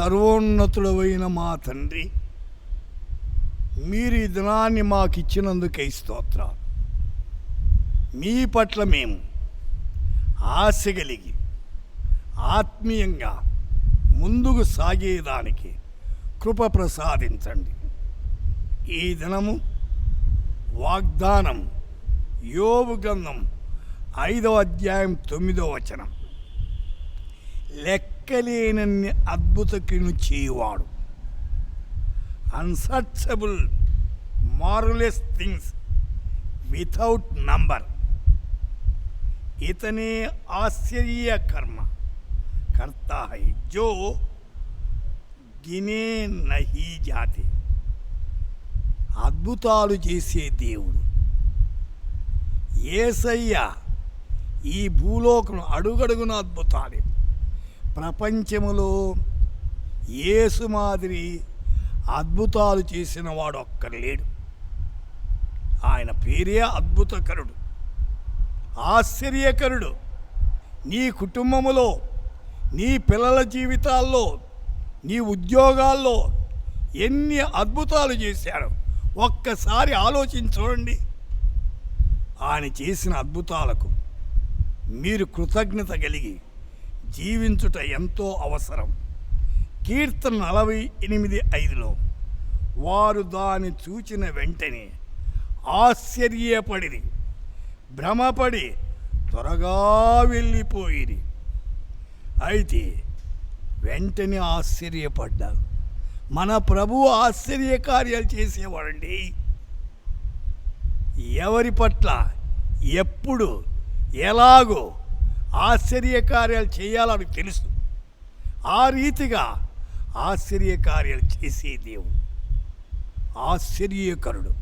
సర్వోన్నతుడవైన మా తండ్రి, మీరు ఈ దినాన్ని మాకిచ్చినందుకే స్తోత్రం. మీ పట్ల మేము ఆశ కలిగి ఆత్మీయంగా ముందుకు సాగేదానికి కృప ప్రసాదించండి. ఈ దినము వాగ్దానం యోబు గ్రంథం 5వ అధ్యాయం 9వ వచనం. లెక్కలేనన్ని అద్భుత క్రియలు చేయువాడు, unsearchable marvellous things without number. ఇతనే ఆశ్చర్య కర్త హై జో గినే నహీ జాతే. అద్భుతాలు చేసే దేవుడు యేసయ్య ఈ భూలోకం అడుగడుగున అద్భుతాలే. ప్రపంచములో యేసు మాదిరి అద్భుతాలు చేసిన వాడు ఒక్కరు లేడు. ఆయన పేరే అద్భుతకరుడు, ఆశ్చర్యకరుడు. నీ కుటుంబములో, నీ పిల్లల జీవితాల్లో, నీ ఉద్యోగాల్లో ఎన్ని అద్భుతాలు చేశాడు ఒక్కసారి ఆలోచించండి. ఆయన చేసిన అద్భుతాలకు మీరు కృతజ్ఞత కలిగి జీవించుట ఎంతో అవసరం. కీర్తన 48:5లో వారు దాన్ని చూచిన వెంటనే ఆశ్చర్యపడిరి, భ్రమపడి త్వరగా వెళ్ళిపోయిరి. అయితే వెంటనే ఆశ్చర్యపడ్డారు. మన ప్రభువు ఆశ్చర్యకార్యాలు చేసేవాడండి. ఎవరి పట్ల ఎప్పుడు ఎలాగో ఆశ్చర్యకార్యాలు చేయాలని తెలుసు. ఆ రీతిగా ఆశ్చర్యకార్యాలు చేసే దేవుడు ఆశ్చర్యకరుడు.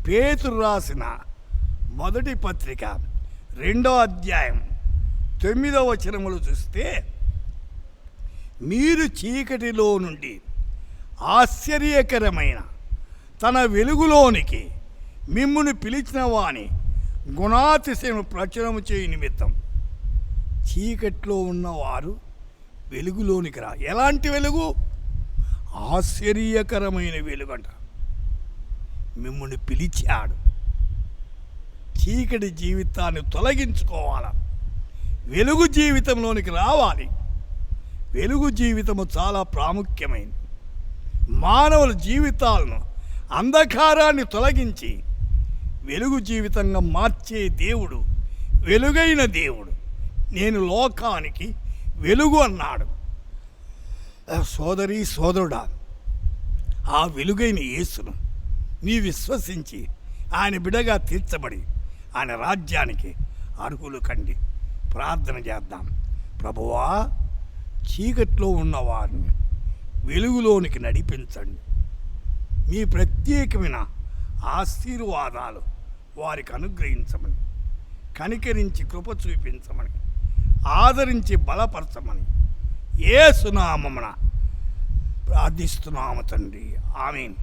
పేతురు రాసిన మొదటి పత్రిక 2వ అధ్యాయం 9వ వచనములు చూస్తే, మీరు చీకటిలో నుండి ఆశ్చర్యకరమైన తన వెలుగులోనికి మిమ్మును పిలిచిన వాని గుణాతిశయము ప్రచురము చేయ నిమిత్తం. చీకట్లో ఉన్నవారు వెలుగులోనికి రా. ఎలాంటి వెలుగు? ఆశ్చర్యకరమైన వెలుగంట. మిమ్మల్ని పిలిచాడు. చీకటి జీవితాన్ని తొలగించుకోవాలి, వెలుగు జీవితంలోనికి రావాలి. వెలుగు జీవితము చాలా ప్రాముఖ్యమైనది. మానవుల జీవితాలను, అంధకారాన్ని తొలగించి వెలుగు జీవితంగా మార్చే దేవుడు, వెలుగైన దేవుడు. నేను లోకానికి వెలుగు అన్నాడు. సోదరి సోదరుడా, ఆ వెలుగైన యేసును నీ విశ్వసించి ఆయన బిడగా తీర్చబడి ఆయన రాజ్యానికి అర్హులు కండి. ప్రార్థన చేద్దాం. ప్రభువా, చీకట్లో ఉన్నవారిని వెలుగులోనికి నడిపించండి. మీ ప్రత్యేకమైన ఆశీర్వాదాలు వారికి అనుగ్రహించమని, కనికరించి కృప చూపించమని, ఆదరించి బలపరచమని యేసు నామమున ప్రార్థిస్తున్నాము తండ్రి. ఆమేన్.